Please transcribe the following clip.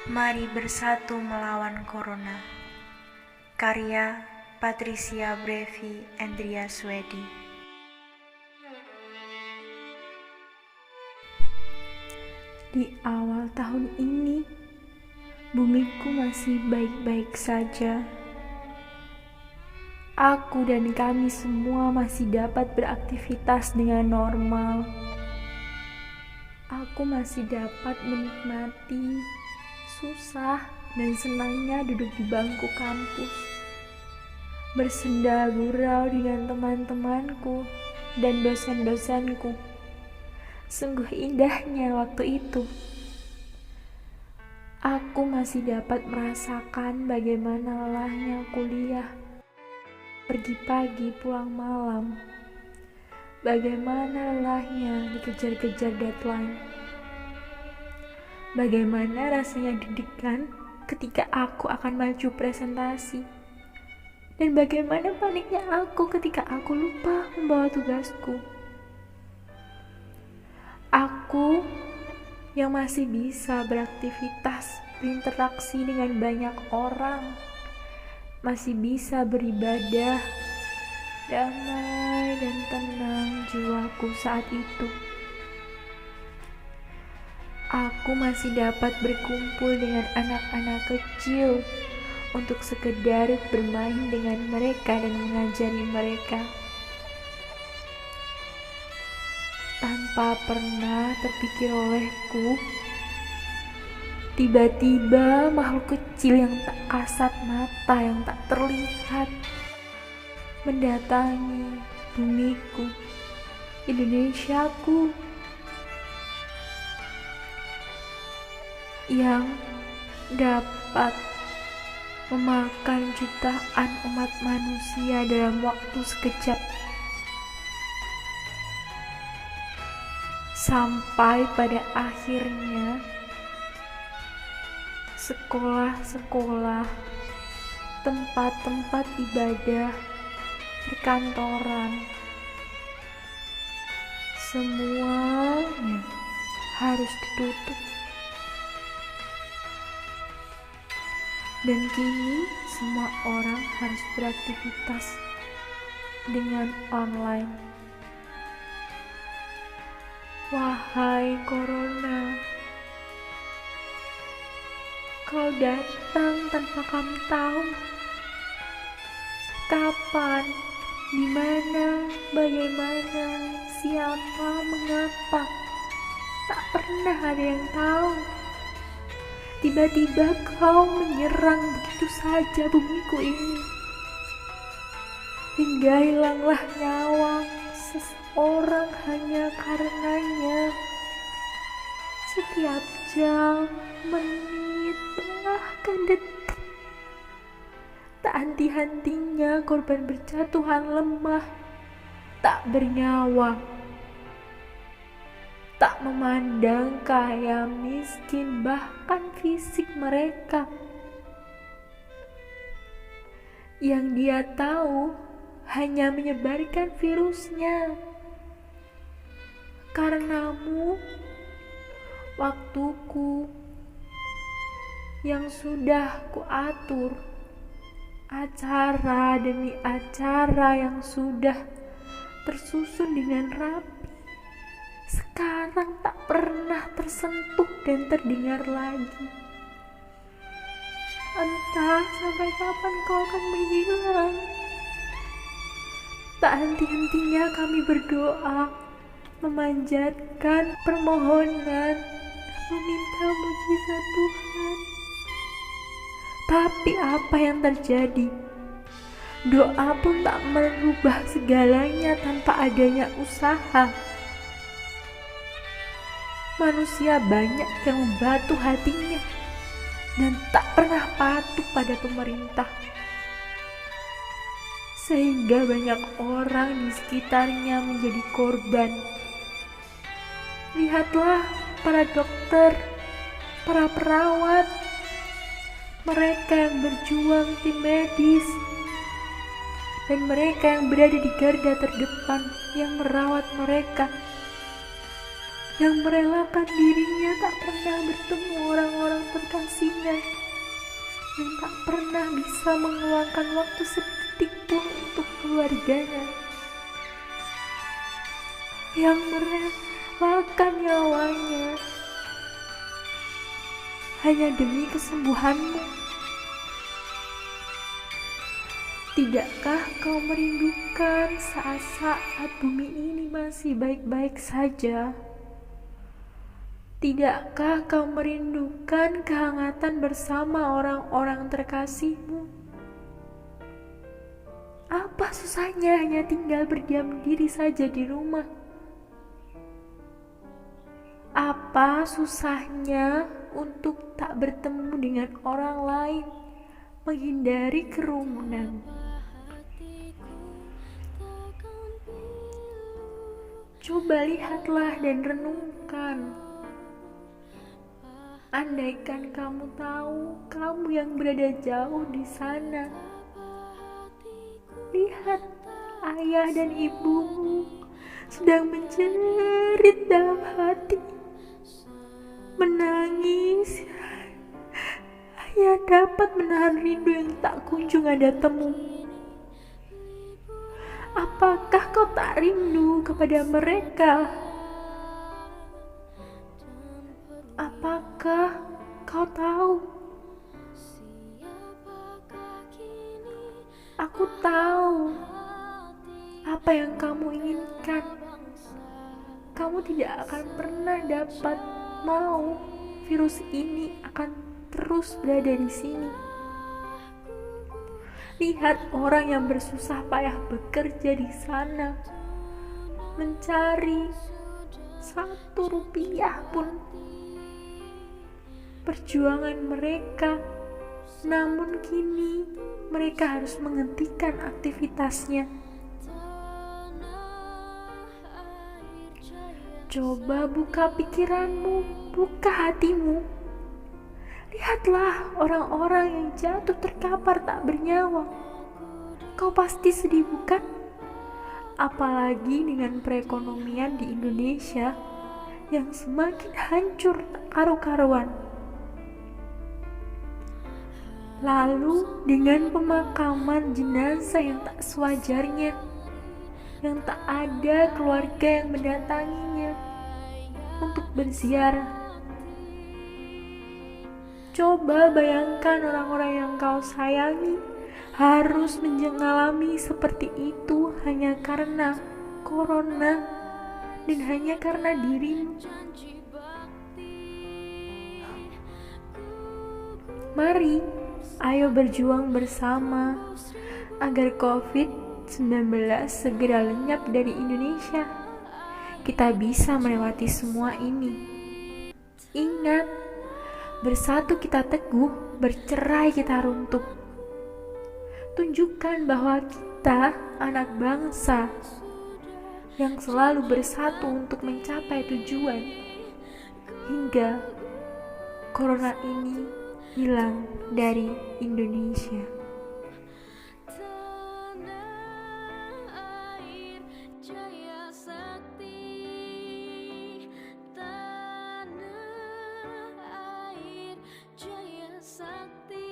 Mari bersatu melawan Corona. Karya Patricia Brevi Andrea Swedi. Di awal tahun ini, bumiku masih baik-baik saja. Aku dan kami semua masih dapat beraktivitas dengan normal. Aku masih dapat menikmati susah dan senangnya duduk di bangku kampus, bersenda gurau dengan teman-temanku dan dosen-dosenku. Sungguh indahnya waktu itu. Aku masih dapat merasakan bagaimana lelahnya kuliah, pergi pagi pulang malam, bagaimana lelahnya dikejar-kejar deadline, bagaimana rasanya deg-degan ketika aku akan maju presentasi, dan bagaimana paniknya aku ketika aku lupa membawa tugasku. Aku yang masih bisa beraktivitas, berinteraksi dengan banyak orang, masih bisa beribadah, damai dan tenang jiwaku saat itu. Aku masih dapat berkumpul dengan anak-anak kecil untuk sekedar bermain dengan mereka dan mengajari mereka. Tanpa pernah terpikir olehku, tiba-tiba makhluk kecil yang tak kasat mata, yang tak terlihat, mendatangi bumiku, Indonesiaku, yang dapat memakan jutaan umat manusia dalam waktu sekejap. Sampai pada akhirnya sekolah-sekolah, tempat-tempat ibadah, perkantoran, semuanya harus ditutup. Dan kini semua orang harus beraktivitas dengan online. Wahai Corona, kau datang tanpa kami tahu. Kapan, di mana, bagaimana, siapa, mengapa, tak pernah ada yang tahu. Tiba-tiba kau menyerang begitu saja bumiku ini, hingga hilanglah nyawa seseorang hanya karenanya. Setiap jam, menit, bahkan detik, tak henti-hentinya korban berjatuhan lemah, tak bernyawa, tak memandang kaya miskin, bahkan fisik mereka. Yang dia tahu hanya menyebarkan virusnya. Karenamu, waktuku yang sudah kuatur, acara demi acara yang sudah tersusun dengan rapi, sekarang tak pernah tersentuh dan terdengar lagi. Entah sampai kapan kau akan menghilang. Tak henti-hentinya kami berdoa, memanjatkan permohonan, meminta mujizat Tuhan. Tapi apa yang terjadi? Doa pun tak merubah segalanya tanpa adanya usaha. Manusia banyak yang membatu hatinya dan tak pernah patuh pada pemerintah, sehingga banyak orang di sekitarnya menjadi korban. Lihatlah para dokter, para perawat, mereka yang berjuang tim medis, dan mereka yang berada di garda terdepan yang merawat mereka. yang merelakan dirinya tak pernah bertemu orang-orang terkasihnya, yang tak pernah bisa mengeluangkan waktu sedetik pun untuk keluarganya, yang merelakan nyawanya hanya demi kesembuhanmu. Tidakkah kau merindukan saat-saat bumi ini masih baik-baik saja? Tidakkah kau merindukan kehangatan bersama orang-orang terkasihmu? Apa susahnya hanya tinggal berdiam diri saja di rumah? Apa susahnya untuk tak bertemu dengan orang lain, menghindari kerumunan? Coba lihatlah dan renungkan. Andaikan kamu tahu, kamu yang berada jauh di sana, lihat ayah dan ibumu sedang menjerit dalam hati, menangis. Hanya dapat menahan rindu yang tak kunjung ada temu. Apakah kau tak rindu kepada mereka? Apakah kau tahu? Aku tahu apa yang kamu inginkan. Kamu tidak akan pernah dapat mau virus ini akan terus berada di sini. Lihat orang yang bersusah payah bekerja di sana, mencari 1 rupiah pun perjuangan mereka. Namun kini mereka harus menghentikan aktivitasnya. Coba buka pikiranmu, buka hatimu. Lihatlah orang-orang yang jatuh terkapar tak bernyawa. Kau pasti sedih, bukan? Apalagi dengan perekonomian di Indonesia yang semakin hancur tak karu-karuan. Lalu dengan pemakaman jenazah yang tak sewajarnya, yang tak ada keluarga yang mendatanginya untuk berziarah. Coba bayangkan orang-orang yang kau sayangi harus mengalami seperti itu hanya karena corona dan hanya karena dirimu. Mari, ayo berjuang bersama agar COVID-19 segera lenyap dari Indonesia. Kita bisa melewati semua ini. Ingat, bersatu kita teguh, bercerai kita runtuh. Tunjukkan bahwa kita anak bangsa yang selalu bersatu untuk mencapai tujuan hingga corona ini hilang dari Indonesia. Jaya Sakti.